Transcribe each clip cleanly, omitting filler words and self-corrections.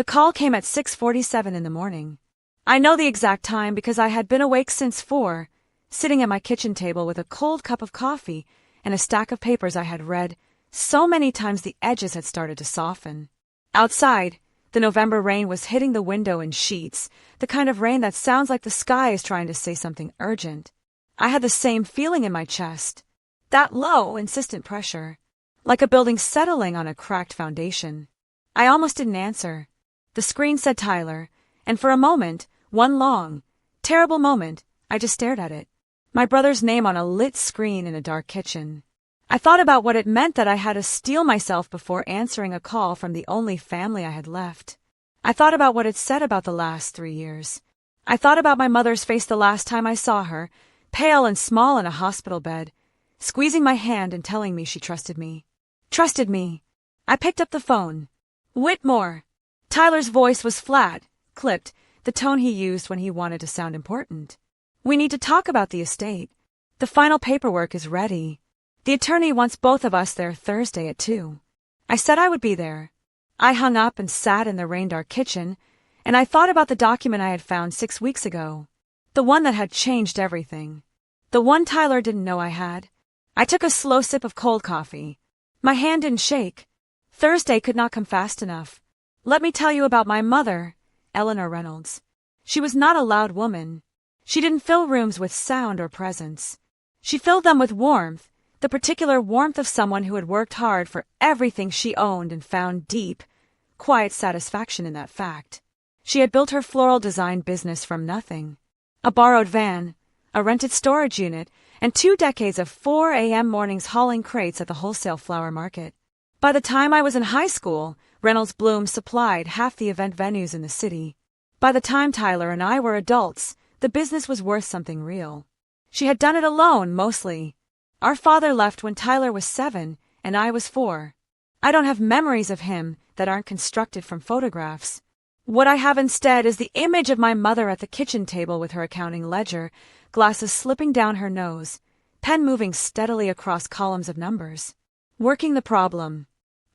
The call came at 6:47 in the morning. I know the exact time because I had been awake since 4, sitting at my kitchen table with a cold cup of coffee and a stack of papers I had read so many times the edges had started to soften. Outside, the November rain was hitting the window in sheets, the kind of rain that sounds like the sky is trying to say something urgent. I had the same feeling in my chest, that low, insistent pressure, like a building settling on a cracked foundation. I almost didn't answer. The screen said Tyler, and for a moment, one long, terrible moment, I just stared at it. My brother's name on a lit screen in a dark kitchen. I thought about what it meant that I had to steel myself before answering a call from the only family I had left. I thought about what it said about the last 3 years. I thought about my mother's face the last time I saw her, pale and small in a hospital bed, squeezing my hand and telling me she trusted me. Trusted me. I picked up the phone. Whitmore. Tyler's voice was flat, clipped, the tone he used when he wanted to sound important. We need to talk about the estate. The final paperwork is ready. The attorney wants both of us there Thursday at 2. I said I would be there. I hung up and sat in the rain-dark kitchen, and I thought about the document I had found 6 weeks ago. The one that had changed everything. The one Tyler didn't know I had. I took a slow sip of cold coffee. My hand didn't shake. Thursday could not come fast enough. Let me tell you about my mother, Eleanor Reynolds. She was not a loud woman. She didn't fill rooms with sound or presence. She filled them with warmth, the particular warmth of someone who had worked hard for everything she owned and found deep, quiet satisfaction in that fact. She had built her floral design business from nothing. A borrowed van, a rented storage unit, and 2 decades of 4 a.m. mornings hauling crates at the wholesale flower market. By the time I was in high school, Reynolds Bloom supplied half the event venues in the city. By the time Tyler and I were adults, the business was worth something real. She had done it alone, mostly. Our father left when Tyler was 7 and I was 4. I don't have memories of him that aren't constructed from photographs. What I have instead is the image of my mother at the kitchen table with her accounting ledger, glasses slipping down her nose, pen moving steadily across columns of numbers. Working the problem.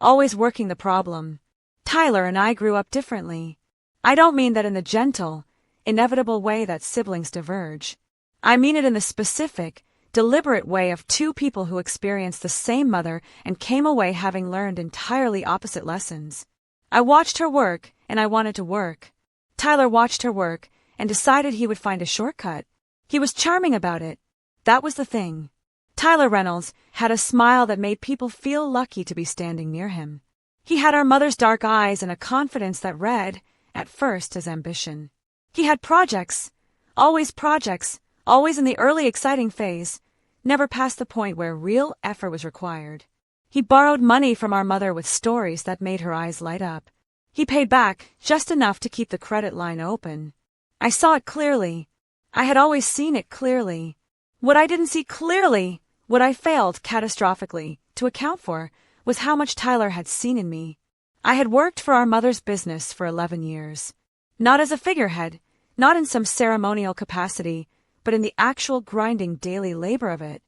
Always working the problem. Tyler and I grew up differently. I don't mean that in the gentle, inevitable way that siblings diverge. I mean it in the specific, deliberate way of 2 people who experienced the same mother and came away having learned entirely opposite lessons. I watched her work, and I wanted to work. Tyler watched her work, and decided he would find a shortcut. He was charming about it. That was the thing. Tyler Reynolds had a smile that made people feel lucky to be standing near him. He had our mother's dark eyes and a confidence that read, at first, as ambition. He had projects, always in the early exciting phase, never past the point where real effort was required. He borrowed money from our mother with stories that made her eyes light up. He paid back just enough to keep the credit line open. I saw it clearly. I had always seen it clearly. What I didn't see clearly, what I failed catastrophically to account for, was how much Tyler had seen in me. I had worked for our mother's business for 11 years. Not as a figurehead, not in some ceremonial capacity, but in the actual grinding daily labor of it.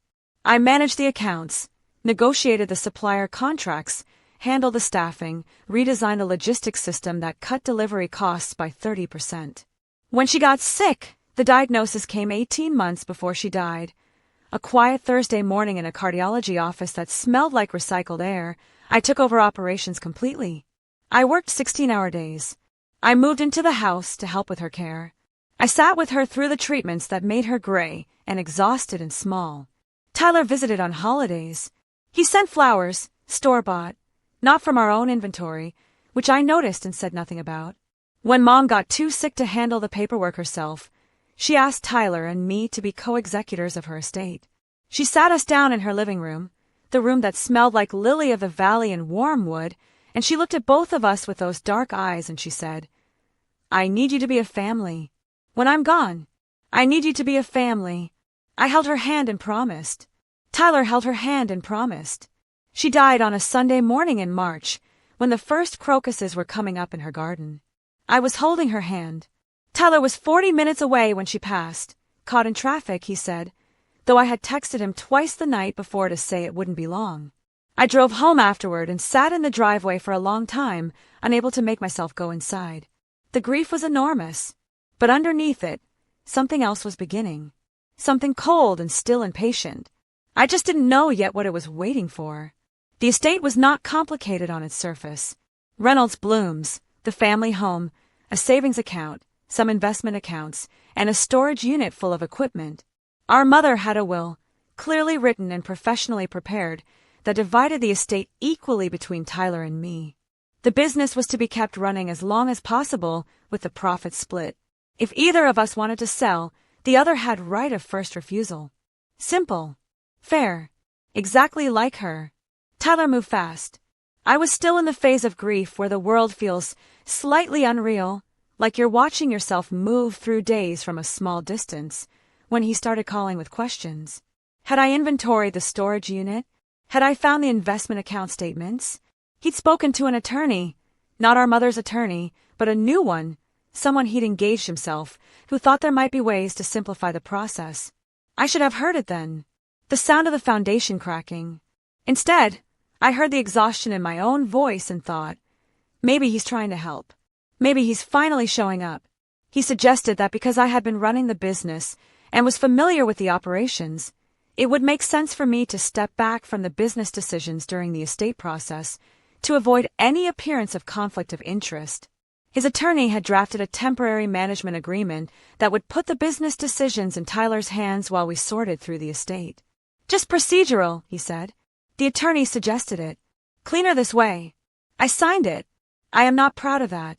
I managed the accounts, negotiated the supplier contracts, handled the staffing, redesigned a logistics system that cut delivery costs by 30%. When she got sick, the diagnosis came 18 months before she died. A quiet Thursday morning in a cardiology office that smelled like recycled air, I took over operations completely. I worked 16-hour days. I moved into the house to help with her care. I sat with her through the treatments that made her gray and exhausted and small. Tyler visited on holidays. He sent flowers, store-bought, not from our own inventory, which I noticed and said nothing about. When Mom got too sick to handle the paperwork herself, she asked Tyler and me to be co-executors of her estate. She sat us down in her living room, the room that smelled like lily of the valley and warm wood, and she looked at both of us with those dark eyes and she said, "I need you to be a family. When I'm gone, I need you to be a family." I held her hand and promised. Tyler held her hand and promised. She died on a Sunday morning in March, when the first crocuses were coming up in her garden. I was holding her hand. Tyler was 40 minutes away when she passed. Caught in traffic, he said, though I had texted him twice the night before to say it wouldn't be long. I drove home afterward and sat in the driveway for a long time, unable to make myself go inside. The grief was enormous, but underneath it, something else was beginning. Something cold and still and patient. I just didn't know yet what it was waiting for. The estate was not complicated on its surface. Reynolds Bloom's, the family home, a savings account, some investment accounts, and a storage unit full of equipment. Our mother had a will, clearly written and professionally prepared, that divided the estate equally between Tyler and me. The business was to be kept running as long as possible, with the profit split. If either of us wanted to sell, the other had right of first refusal. Simple. Fair. Exactly like her. Tyler moved fast. I was still in the phase of grief where the world feels slightly unreal, like you're watching yourself move through days from a small distance, when he started calling with questions. Had I inventoried the storage unit? Had I found the investment account statements? He'd spoken to an attorney, not our mother's attorney, but a new one, someone he'd engaged himself, who thought there might be ways to simplify the process. I should have heard it then. The sound of the foundation cracking. Instead, I heard the exhaustion in my own voice and thought, maybe he's trying to help. Maybe he's finally showing up. He suggested that because I had been running the business and was familiar with the operations, it would make sense for me to step back from the business decisions during the estate process to avoid any appearance of conflict of interest. His attorney had drafted a temporary management agreement that would put the business decisions in Tyler's hands while we sorted through the estate. Just procedural, he said. The attorney suggested it. Cleaner this way. I signed it. I am not proud of that.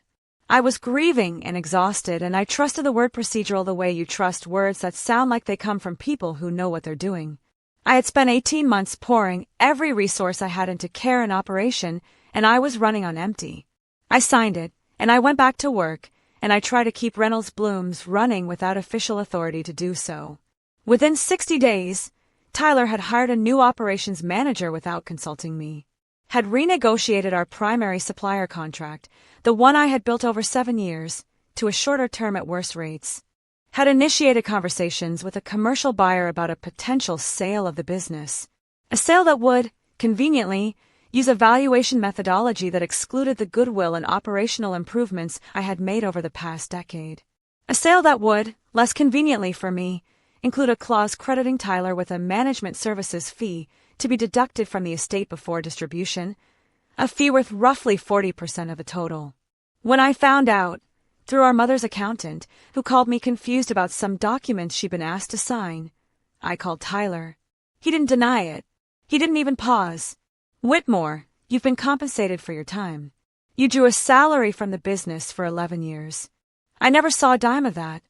I was grieving and exhausted, and I trusted the word procedural the way you trust words that sound like they come from people who know what they're doing. I had spent 18 months pouring every resource I had into care and operation, and I was running on empty. I signed it, and I went back to work, and I tried to keep Reynolds Bloom's running without official authority to do so. Within 60 days, Tyler had hired a new operations manager without consulting me, had renegotiated our primary supplier contract, the one I had built over 7 years, to a shorter term at worse rates, had initiated conversations with a commercial buyer about a potential sale of the business, a sale that would, conveniently, use a valuation methodology that excluded the goodwill and operational improvements I had made over the past decade, a sale that would, less conveniently for me, include a clause crediting Tyler with a management services fee to be deducted from the estate before distribution, a fee worth roughly 40% of the total. When I found out, through our mother's accountant, who called me confused about some documents she'd been asked to sign, I called Tyler. He didn't deny it. He didn't even pause. Whitmore, you've been compensated for your time. You drew a salary from the business for 11 years. I never saw a dime of that.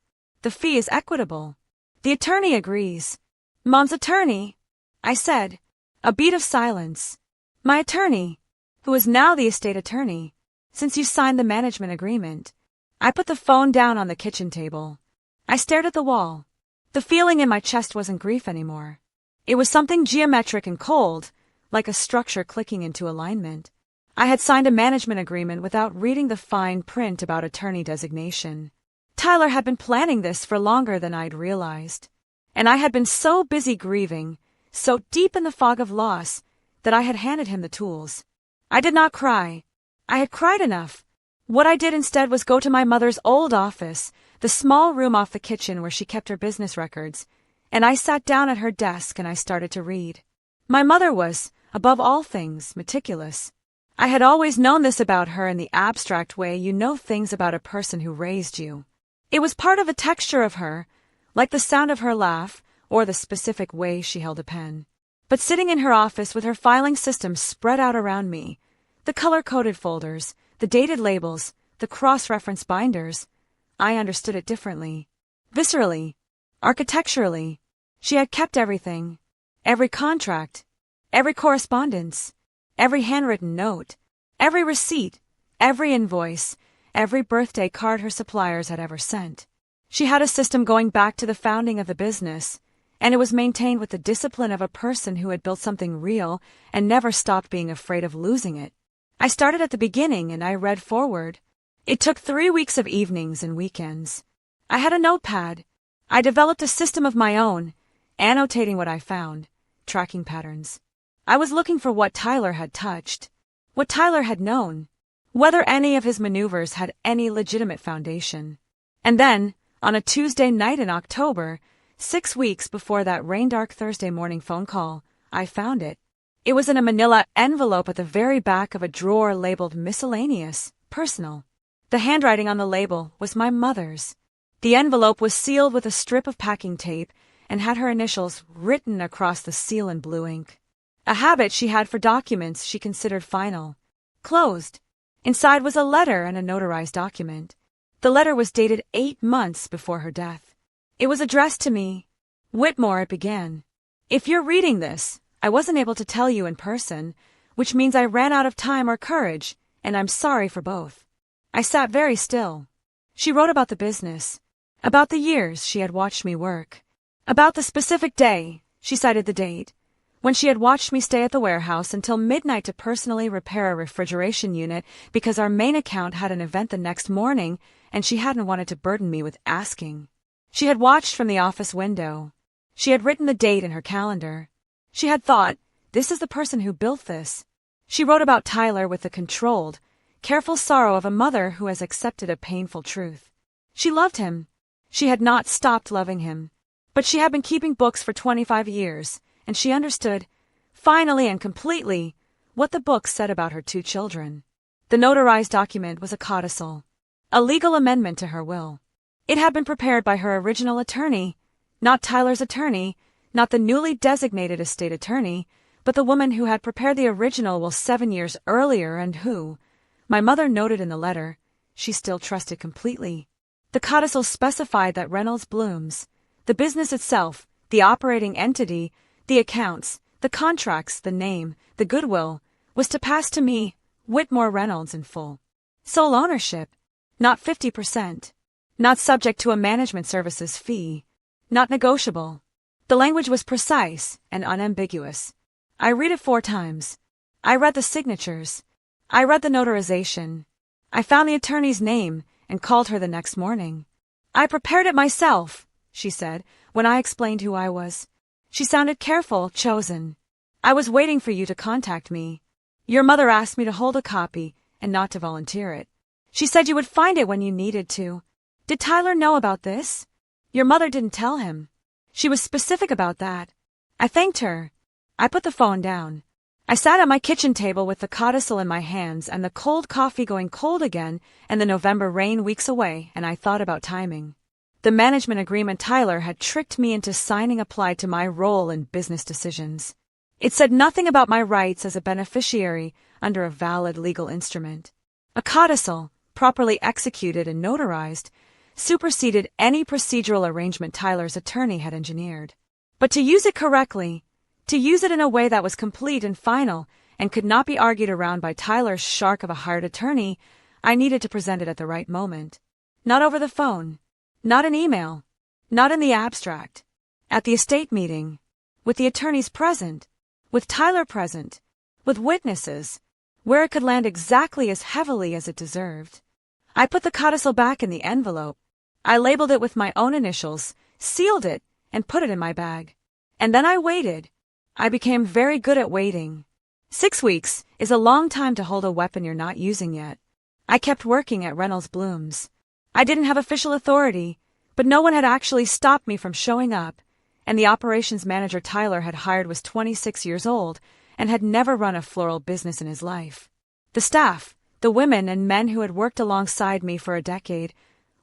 The fee is equitable. The attorney agrees. Mom's attorney? I said. A beat of silence. My attorney, who is now the estate attorney, since you signed the management agreement. I put the phone down on the kitchen table. I stared at the wall. The feeling in my chest wasn't grief anymore. It was something geometric and cold, like a structure clicking into alignment. I had signed a management agreement without reading the fine print about attorney designation. Tyler had been planning this for longer than I'd realized. And I had been so busy grieving, so deep in the fog of loss, that I had handed him the tools. I did not cry. I had cried enough. What I did instead was go to my mother's old office, the small room off the kitchen where she kept her business records, and I sat down at her desk and I started to read. My mother was, above all things, meticulous. I had always known this about her in the abstract way you know things about a person who raised you. It was part of the texture of her, like the sound of her laugh or the specific way she held a pen. But sitting in her office with her filing system spread out around me, the color-coded folders, the dated labels, the cross-reference binders, I understood it differently. Viscerally. Architecturally. She had kept everything. Every contract. Every correspondence. Every handwritten note. Every receipt. Every invoice. Every birthday card her suppliers had ever sent. She had a system going back to the founding of the business, and it was maintained with the discipline of a person who had built something real and never stopped being afraid of losing it. I started at the beginning and I read forward. It took 3 weeks of evenings and weekends. I had a notepad. I developed a system of my own, annotating what I found, tracking patterns. I was looking for what Tyler had touched, what Tyler had known, whether any of his maneuvers had any legitimate foundation. And then, on a Tuesday night in October, 6 weeks before that rain-dark Thursday morning phone call, I found it. It was in a manila envelope at the very back of a drawer labeled Miscellaneous, Personal. The handwriting on the label was my mother's. The envelope was sealed with a strip of packing tape and had her initials written across the seal in blue ink. A habit she had for documents she considered final. Closed. Inside was a letter and a notarized document. The letter was dated 8 months before her death. It was addressed to me. Whitmore, it began. If you're reading this, I wasn't able to tell you in person, which means I ran out of time or courage, and I'm sorry for both. I sat very still. She wrote about the business, about the years she had watched me work, about the specific day, she cited the date, when she had watched me stay at the warehouse until midnight to personally repair a refrigeration unit because our main account had an event the next morning and she hadn't wanted to burden me with asking. She had watched from the office window. She had written the date in her calendar. She had thought, this is the person who built this. She wrote about Tyler with the controlled, careful sorrow of a mother who has accepted a painful truth. She loved him. She had not stopped loving him. But she had been keeping books for 25 years, and she understood, finally and completely, what the books said about her 2 children. The notarized document was a codicil, a legal amendment to her will. It had been prepared by her original attorney, not Tyler's attorney, not the newly designated estate attorney, but the woman who had prepared the original will 7 years earlier and who, my mother noted in the letter, she still trusted completely. The codicil specified that Reynolds Blooms, the business itself, the operating entity, the accounts, the contracts, the name, the goodwill, was to pass to me, Whitmore Reynolds, in full. Sole ownership, not 50%, not subject to a management services fee, not negotiable. The language was precise and unambiguous. I read it 4 times. I read the signatures. I read the notarization. I found the attorney's name and called her the next morning. I prepared it myself, she said, when I explained who I was. She sounded careful, chosen. I was waiting for you to contact me. Your mother asked me to hold a copy and not to volunteer it. She said you would find it when you needed to. Did Tyler know about this? Your mother didn't tell him. She was specific about that. I thanked her. I put the phone down. I sat at my kitchen table with the codicil in my hands and the cold coffee going cold again and the November rain weeks away, and I thought about timing. The management agreement Tyler had tricked me into signing applied to my role in business decisions. It said nothing about my rights as a beneficiary under a valid legal instrument. A codicil, properly executed and notarized, superseded any procedural arrangement Tyler's attorney had engineered. But to use it correctly, to use it in a way that was complete and final and could not be argued around by Tyler's shark of a hired attorney, I needed to present it at the right moment. Not over the phone. Not in email. Not in the abstract. At the estate meeting. With the attorneys present. With Tyler present. With witnesses. Where it could land exactly as heavily as it deserved. I put the codicil back in the envelope. I labeled it with my own initials, sealed it, and put it in my bag. And then I waited. I became very good at waiting. 6 weeks is a long time to hold a weapon you're not using yet. I kept working at Reynolds Blooms. I didn't have official authority, but no one had actually stopped me from showing up, and the operations manager Tyler had hired was 26 years old and had never run a floral business in his life. The staff, the women and men who had worked alongside me for a decade,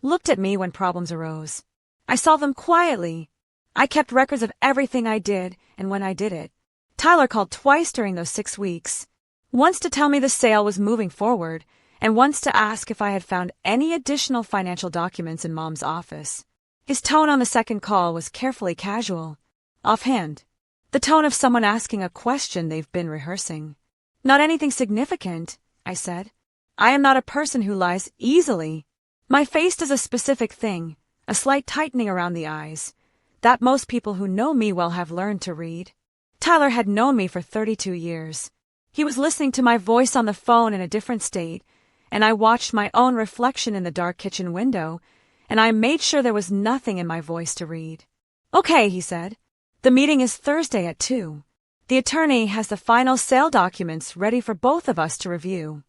looked at me when problems arose. I solved them quietly. I kept records of everything I did and when I did it. Tyler called twice during those 6 weeks, once to tell me the sale was moving forward, and once to ask if I had found any additional financial documents in Mom's office. His tone on the second call was carefully casual, offhand, the tone of someone asking a question they've been rehearsing. Not anything significant, I said. I am not a person who lies easily. My face does a specific thing, a slight tightening around the eyes, that most people who know me well have learned to read. Tyler had known me for 32 years. He was listening to my voice on the phone in a different state, and I watched my own reflection in the dark kitchen window, and I made sure there was nothing in my voice to read. Okay, he said. The meeting is Thursday at 2. The attorney has the final sale documents ready for both of us to review.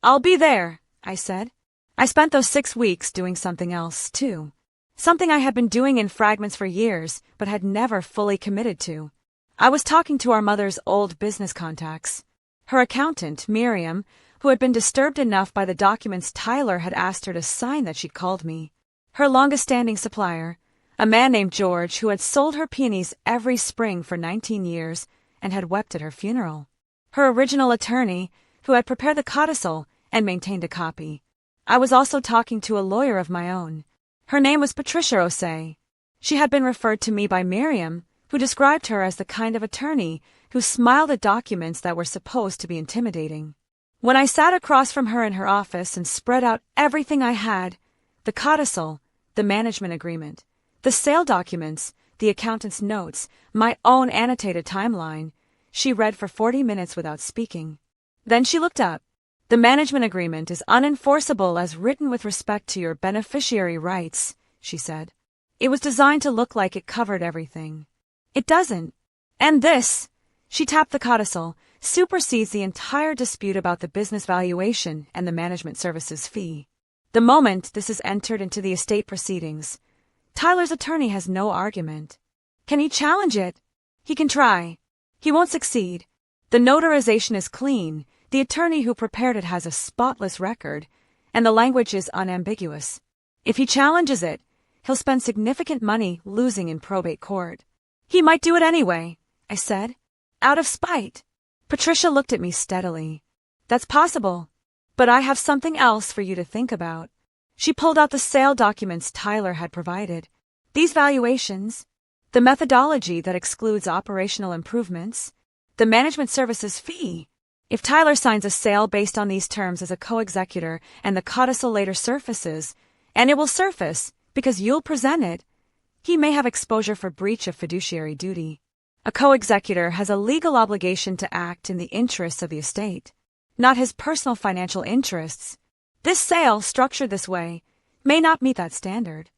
I'll be there, I said. I spent those 6 weeks doing something else, too. Something I had been doing in fragments for years, but had never fully committed to. I was talking to our mother's old business contacts. Her accountant, Miriam, who had been disturbed enough by the documents Tyler had asked her to sign that she'd called me. Her longest-standing supplier, a man named George who had sold her peonies every spring for 19 years and had wept at her funeral. Her original attorney, who had prepared the codicil and maintained a copy. I was also talking to a lawyer of my own. Her name was Patricia Osei. She had been referred to me by Miriam, who described her as the kind of attorney who smiled at documents that were supposed to be intimidating. When I sat across from her in her office and spread out everything I had, the codicil, the management agreement, the sale documents, the accountant's notes, my own annotated timeline, she read for 40 minutes without speaking. Then she looked up. The management agreement is unenforceable as written with respect to your beneficiary rights, she said. It was designed to look like it covered everything. It doesn't. And this, she tapped the codicil, supersedes the entire dispute about the business valuation and the management services fee. The moment this is entered into the estate proceedings, Tyler's attorney has no argument. Can he challenge it? He can try. He won't succeed. The notarization is clean, the attorney who prepared it has a spotless record, and the language is unambiguous. If he challenges it, he'll spend significant money losing in probate court. He might do it anyway, I said, out of spite. Patricia looked at me steadily. That's possible, but I have something else for you to think about. She pulled out the sale documents Tyler had provided. These valuations, the methodology that excludes operational improvements, the management services fee. If Tyler signs a sale based on these terms as a co-executor and the codicil later surfaces, and it will surface because you'll present it, he may have exposure for breach of fiduciary duty. A co-executor has a legal obligation to act in the interests of the estate, not his personal financial interests. This sale, structured this way, may not meet that standard.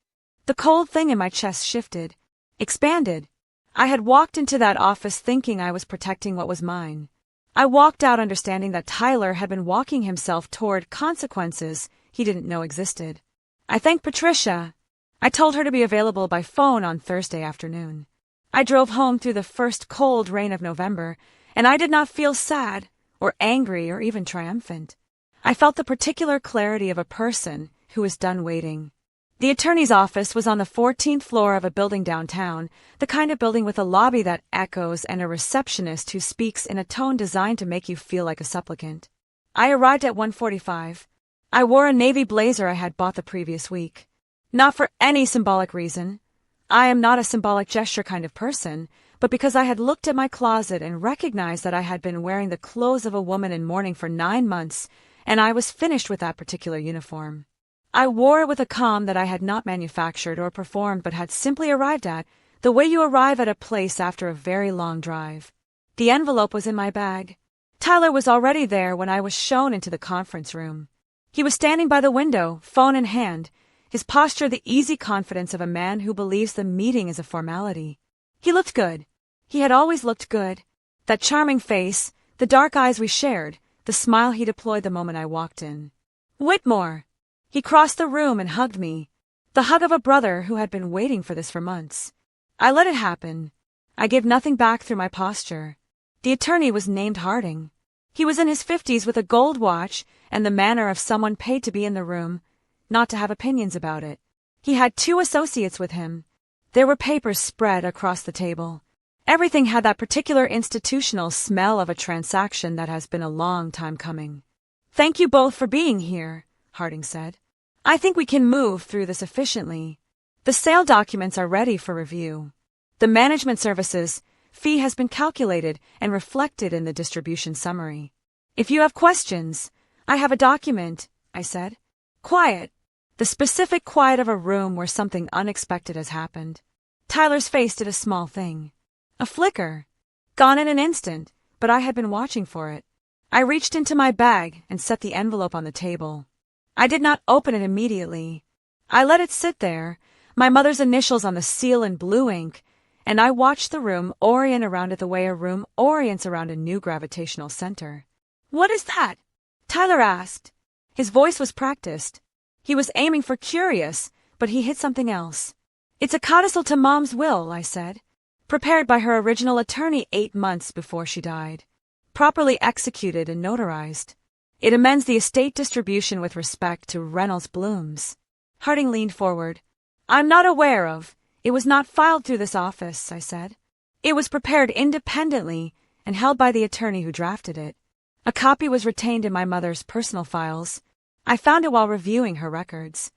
The cold thing in my chest shifted, expanded. I had walked into that office thinking I was protecting what was mine. I walked out understanding that Tyler had been walking himself toward consequences he didn't know existed. I thanked Patricia. I told her to be available by phone on Thursday afternoon. I drove home through the first cold rain of November, and I did not feel sad or angry or even triumphant. I felt the particular clarity of a person who is done waiting. The attorney's office was on the 14th floor of a building downtown, the kind of building with a lobby that echoes and a receptionist who speaks in a tone designed to make you feel like a supplicant. I arrived at 1:45. I wore a navy blazer I had bought the previous week. Not for any symbolic reason. I am not a symbolic gesture kind of person, but because I had looked at my closet and recognized that I had been wearing the clothes of a woman in mourning for 9 months, and I was finished with that particular uniform. I wore it with a calm that I had not manufactured or performed but had simply arrived at, the way you arrive at a place after a very long drive. The envelope was in my bag. Tyler was already there when I was shown into the conference room. He was standing by the window, phone in hand, his posture the easy confidence of a man who believes the meeting is a formality. He looked good. He had always looked good. That charming face, the dark eyes we shared, the smile he deployed the moment I walked in. Whitmore! He crossed the room and hugged me, the hug of a brother who had been waiting for this for months. I let it happen. I gave nothing back through my posture. The attorney was named Harding. He was in his 50s with a gold watch and the manner of someone paid to be in the room, not to have opinions about it. He had 2 associates with him. There were papers spread across the table. Everything had that particular institutional smell of a transaction that has been a long time coming. Thank you both for being here, Harding said. I think we can move through this efficiently. The sale documents are ready for review. The management services fee has been calculated and reflected in the distribution summary. If you have questions, I have a document, I said. Quiet. The specific quiet of a room where something unexpected has happened. Tyler's face did a small thing. A flicker. Gone in an instant, but I had been watching for it. I reached into my bag and set the envelope on the table. I did not open it immediately. I let it sit there, my mother's initials on the seal in blue ink, and I watched the room orient around it the way a room orients around a new gravitational center. "What is that?" Tyler asked. His voice was practiced. He was aiming for curious, but he hit something else. "It's a codicil to Mom's will," I said, prepared by her original attorney 8 months before she died. Properly executed and notarized. It amends the estate distribution with respect to Reynolds Blooms. Harding leaned forward. "I'm not aware of. It was not filed through this office," I said. "It was prepared independently and held by the attorney who drafted it. A copy was retained in my mother's personal files. I found it while reviewing her records."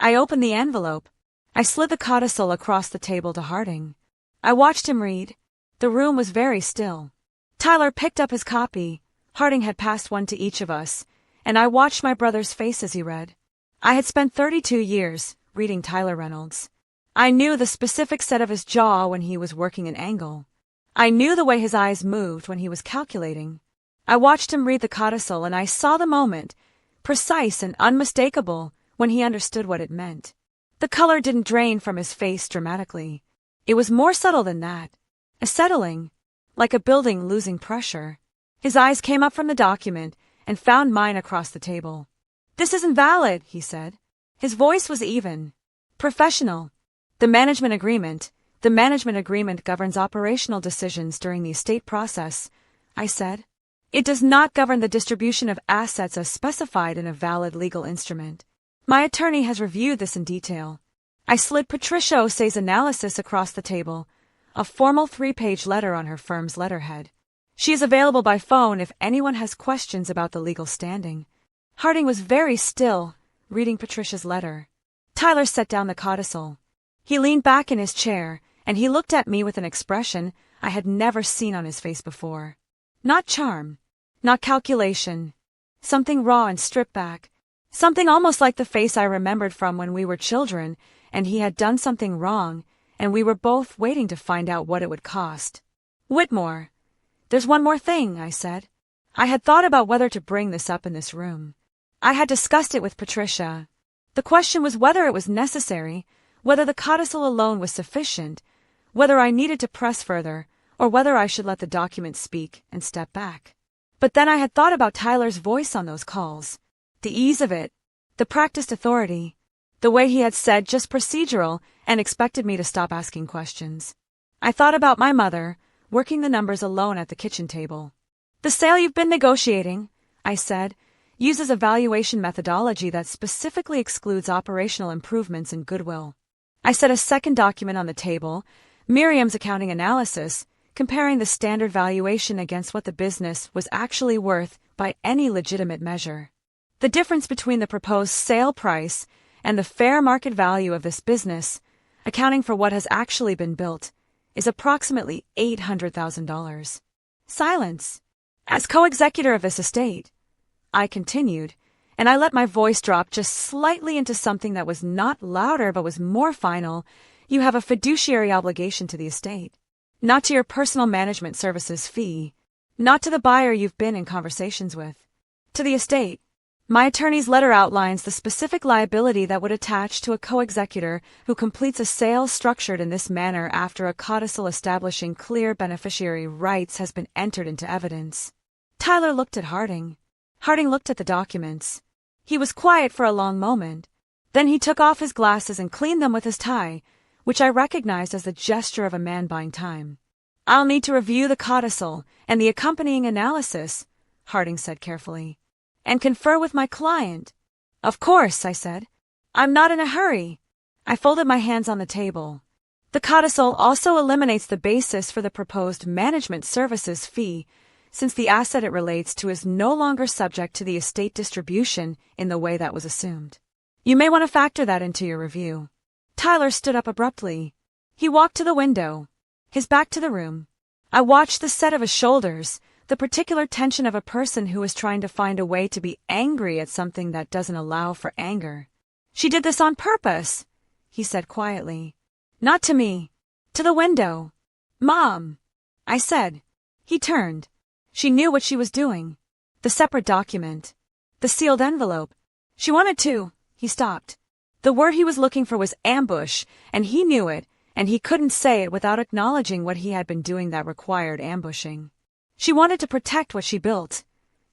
I opened the envelope. I slid the codicil across the table to Harding. I watched him read. The room was very still. Tyler picked up his copy. Harding had passed one to each of us, and I watched my brother's face as he read. I had spent 32 years reading Tyler Reynolds. I knew the specific set of his jaw when he was working an angle. I knew the way his eyes moved when he was calculating. I watched him read the codicil, and I saw the moment, precise and unmistakable, when he understood what it meant. The color didn't drain from his face dramatically. It was more subtle than that. A settling, like a building losing pressure. His eyes came up from the document and found mine across the table. "This isn't valid," he said. His voice was even. "Professional. The management agreement governs operational decisions during the estate process," I said. "It does not govern the distribution of assets as specified in a valid legal instrument. My attorney has reviewed this in detail." I slid Patricia O'Sea's analysis across the table, a formal 3-page letter on her firm's letterhead. "She is available by phone if anyone has questions about the legal standing." Harding was very still, reading Patricia's letter. Tyler set down the codicil. He leaned back in his chair, and he looked at me with an expression I had never seen on his face before. Not charm, not calculation. Something raw and stripped back. Something almost like the face I remembered from when we were children, and he had done something wrong, and we were both waiting to find out what it would cost. "Whitmore, there's one more thing," I said. I had thought about whether to bring this up in this room. I had discussed it with Patricia. The question was whether it was necessary, whether the codicil alone was sufficient, whether I needed to press further, or whether I should let the document speak and step back. But then I had thought about Tyler's voice on those calls. The ease of it, the practiced authority, the way he had said just procedural and expected me to stop asking questions. I thought about my mother, working the numbers alone at the kitchen table. "The sale you've been negotiating," I said, "uses a valuation methodology that specifically excludes operational improvements and goodwill." I set a second document on the table, Miriam's accounting analysis, comparing the standard valuation against what the business was actually worth by any legitimate measure. The difference between the proposed sale price and the fair market value of this business, accounting for what has actually been built, is approximately $800,000. Silence. "As co-executor of this estate," I continued, and I let my voice drop just slightly into something that was not louder but was more final, "you have a fiduciary obligation to the estate. Not to your personal management services fee, not to the buyer you've been in conversations with. To the estate. My attorney's letter outlines the specific liability that would attach to a co-executor who completes a sale structured in this manner after a codicil establishing clear beneficiary rights has been entered into evidence." Tyler looked at Harding. Harding looked at the documents. He was quiet for a long moment. Then he took off his glasses and cleaned them with his tie, which I recognized as the gesture of a man buying time. "I'll need to review the codicil and the accompanying analysis," Harding said carefully, "and confer with my client." "Of course," I said. "I'm not in a hurry." I folded my hands on the table. The codicil also eliminates the basis for the proposed management services fee, since the asset it relates to is no longer subject to the estate distribution in the way that was assumed. You may want to factor that into your review. Tyler stood up abruptly. He walked to the window, his back to the room. I watched the set of his shoulders, the particular tension of a person who is trying to find a way to be angry at something that doesn't allow for anger. "She did this on purpose," he said quietly. "Not to me. To the window." "Mom," I said. He turned. She knew what she was doing. The separate document. The sealed envelope. She wanted to. He stopped. The word he was looking for was ambush, and he knew it, and he couldn't say it without acknowledging what he had been doing that required ambushing. She wanted to protect what she built,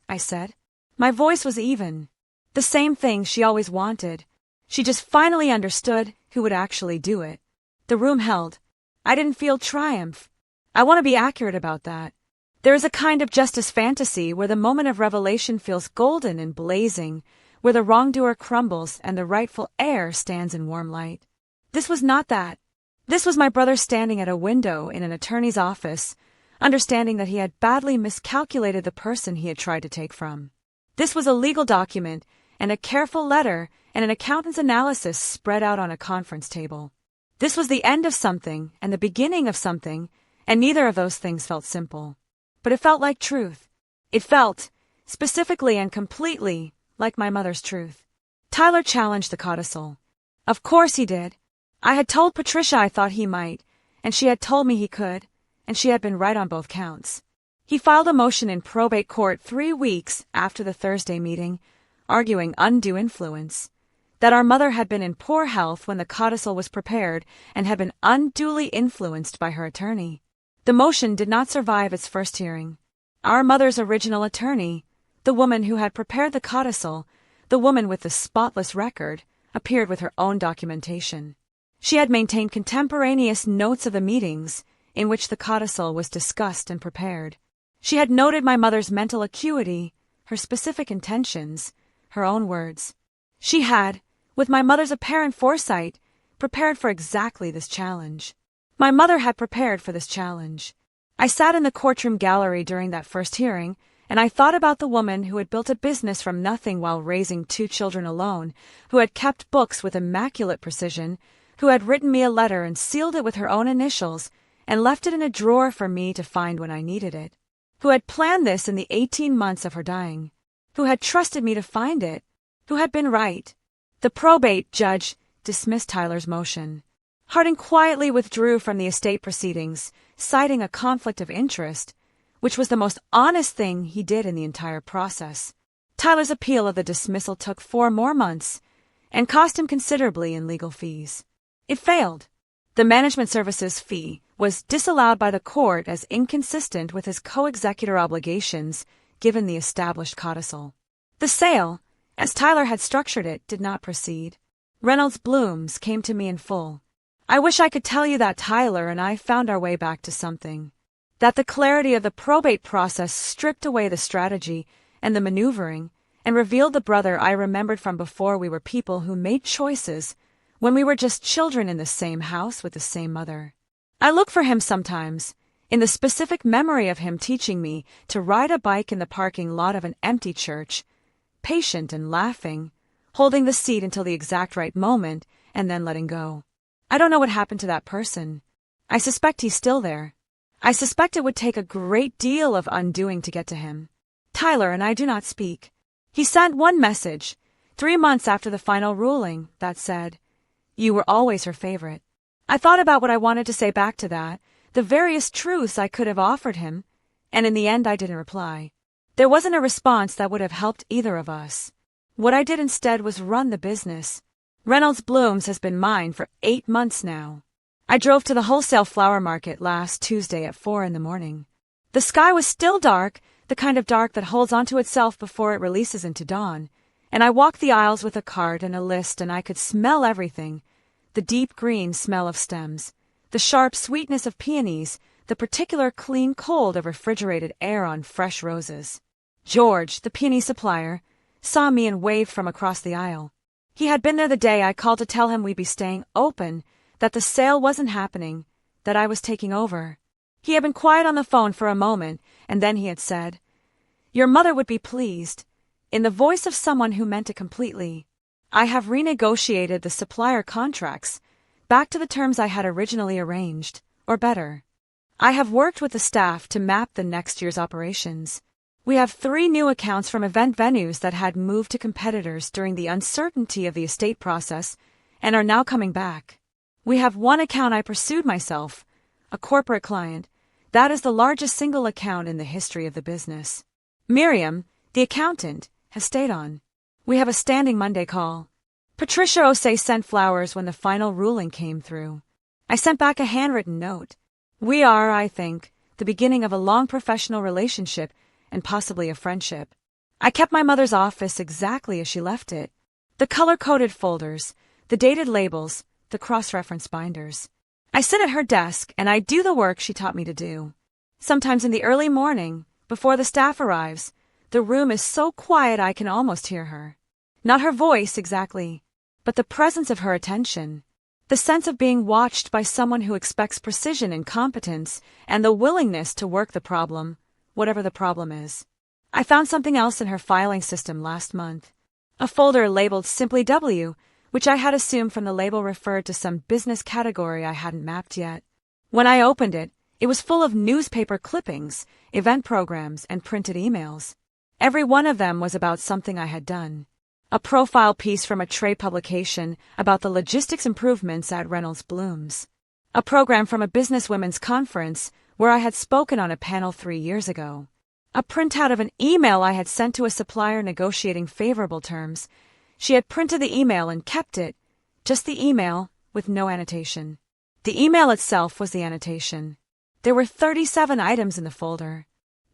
I said. My voice was even. The same thing she always wanted. She just finally understood who would actually do it. The room held. I didn't feel triumph. I want to be accurate about that. There is a kind of justice fantasy where the moment of revelation feels golden and blazing, where the wrongdoer crumbles and the rightful heir stands in warm light. This was not that. This was my brother standing at a window in an attorney's office, understanding that he had badly miscalculated the person he had tried to take from. This was a legal document and a careful letter and an accountant's analysis spread out on a conference table. This was the end of something and the beginning of something, and neither of those things felt simple. But it felt like truth. It felt, specifically and completely, like my mother's truth. Tyler challenged the codicil. Of course he did. I had told Patricia I thought he might, and she had told me he could, and she had been right on both counts. He filed a motion in probate court 3 weeks after the Thursday meeting, arguing undue influence, that our mother had been in poor health when the codicil was prepared and had been unduly influenced by her attorney. The motion did not survive its first hearing. Our mother's original attorney, the woman who had prepared the codicil, the woman with the spotless record, appeared with her own documentation. She had maintained contemporaneous notes of the meetings in which the codicil was discussed and prepared. She had noted my mother's mental acuity, her specific intentions, her own words. She had, with my mother's apparent foresight, prepared for exactly this challenge. My mother had prepared for this challenge. I sat in the courtroom gallery during that first hearing, and I thought about the woman who had built a business from nothing while raising 2 children alone, who had kept books with immaculate precision, who had written me a letter and sealed it with her own initials and left it in a drawer for me to find when I needed it, who had planned this in the 18 months of her dying, who had trusted me to find it, who had been right. The probate judge dismissed Tyler's motion. Harding quietly withdrew from the estate proceedings, citing a conflict of interest, which was the most honest thing he did in the entire process. Tyler's appeal of the dismissal took 4 more months and cost him considerably in legal fees. It failed. The management services fee was disallowed by the court as inconsistent with his co-executor obligations given the established codicil. The sale, as Tyler had structured it, did not proceed. Reynolds Blooms came to me in full. I wish I could tell you that Tyler and I found our way back to something. That the clarity of the probate process stripped away the strategy and the maneuvering and revealed the brother I remembered from before we were people who made choices when we were just children in the same house with the same mother. I look for him sometimes, in the specific memory of him teaching me to ride a bike in the parking lot of an empty church, patient and laughing, holding the seat until the exact right moment, and then letting go. I don't know what happened to that person. I suspect he's still there. I suspect it would take a great deal of undoing to get to him. Tyler and I do not speak. He sent one message, 3 months after the final ruling, that said, "You were always her favorite." I thought about what I wanted to say back to that, the various truths I could have offered him, and in the end I didn't reply. There wasn't a response that would have helped either of us. What I did instead was run the business. Reynolds Blooms has been mine for 8 months now. I drove to the wholesale flower market last Tuesday at 4 in the morning. The sky was still dark, the kind of dark that holds onto itself before it releases into dawn, and I walked the aisles with a cart and a list, and I could smell everything. The deep green smell of stems, the sharp sweetness of peonies, the particular clean cold of refrigerated air on fresh roses. George, the peony supplier, saw me and waved from across the aisle. He had been there the day I called to tell him we'd be staying open, that the sale wasn't happening, that I was taking over. He had been quiet on the phone for a moment, and then he had said, "Your mother would be pleased," in the voice of someone who meant it completely. I have renegotiated the supplier contracts, back to the terms I had originally arranged, or better. I have worked with the staff to map the next year's operations. We have 3 new accounts from event venues that had moved to competitors during the uncertainty of the estate process and are now coming back. We have 1 account I pursued myself, a corporate client. That is the largest single account in the history of the business. Miriam, the accountant, has stayed on. We have a standing Monday call. Patricia Osei sent flowers when the final ruling came through. I sent back a handwritten note. We are, I think, the beginning of a long professional relationship and possibly a friendship. I kept my mother's office exactly as she left it. The color-coded folders, the dated labels, the cross-reference binders. I sit at her desk and I do the work she taught me to do. Sometimes in the early morning, before the staff arrives, the room is so quiet I can almost hear her. Not her voice exactly, but the presence of her attention. The sense of being watched by someone who expects precision and competence and the willingness to work the problem, whatever the problem is. I found something else in her filing system last month. A folder labeled simply W, which I had assumed from the label referred to some business category I hadn't mapped yet. When I opened it, it was full of newspaper clippings, event programs, and printed emails. Every one of them was about something I had done. A profile piece from a trade publication about the logistics improvements at Reynolds Blooms. A program from a businesswomen's conference where I had spoken on a panel 3 years ago. A printout of an email I had sent to a supplier negotiating favorable terms. She had printed the email and kept it, just the email, with no annotation. The email itself was the annotation. There were 37 items in the folder.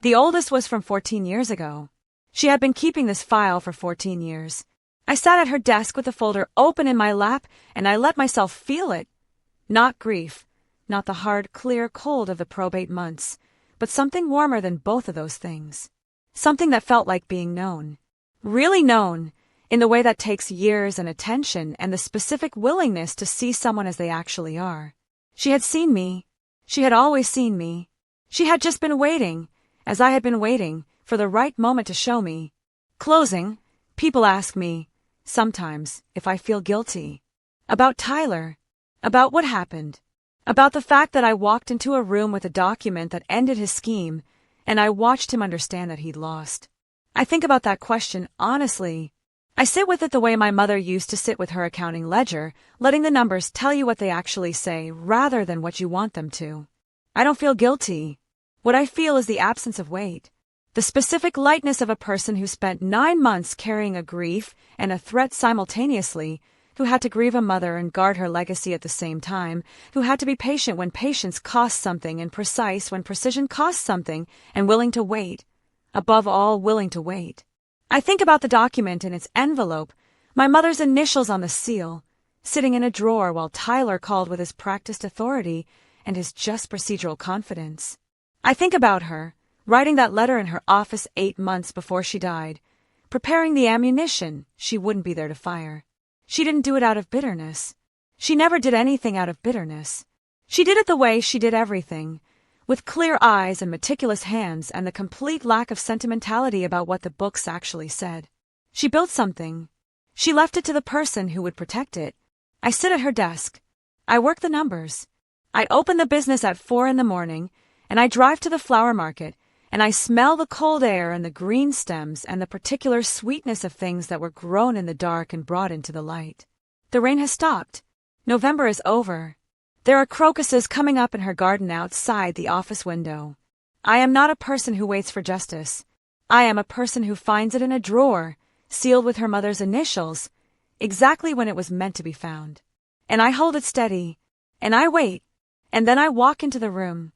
The oldest was from 14 years ago. She had been keeping this file for 14 years. I sat at her desk with the folder open in my lap, and I let myself feel it. Not grief, not the hard, clear cold of the probate months, but something warmer than both of those things. Something that felt like being known. Really known, in the way that takes years and attention and the specific willingness to see someone as they actually are. She had seen me. She had always seen me. She had just been waiting, as I had been waiting, for the right moment to show me. Closing, people ask me, sometimes, if I feel guilty. About Tyler. About what happened. About the fact that I walked into a room with a document that ended his scheme, and I watched him understand that he'd lost. I think about that question honestly. I sit with it the way my mother used to sit with her accounting ledger, letting the numbers tell you what they actually say rather than what you want them to. I don't feel guilty. What I feel is the absence of weight. The specific lightness of a person who spent 9 months carrying a grief and a threat simultaneously, who had to grieve a mother and guard her legacy at the same time, who had to be patient when patience costs something and precise when precision costs something, and willing to wait. Above all, willing to wait. I think about the document in its envelope, my mother's initials on the seal, sitting in a drawer while Tyler called with his practiced authority and his just procedural confidence. I think about her, writing that letter in her office 8 months before she died, preparing the ammunition she wouldn't be there to fire. She didn't do it out of bitterness. She never did anything out of bitterness. She did it the way she did everything, with clear eyes and meticulous hands and the complete lack of sentimentality about what the books actually said. She built something. She left it to the person who would protect it. I sit at her desk. I work the numbers. I open the business at 4 a.m, and I drive to the flower market, and I smell the cold air and the green stems and the particular sweetness of things that were grown in the dark and brought into the light. The rain has stopped. November is over. There are crocuses coming up in her garden outside the office window. I am not a person who waits for justice. I am a person who finds it in a drawer, sealed with her mother's initials, exactly when it was meant to be found. And I hold it steady, and I wait, and then I walk into the room,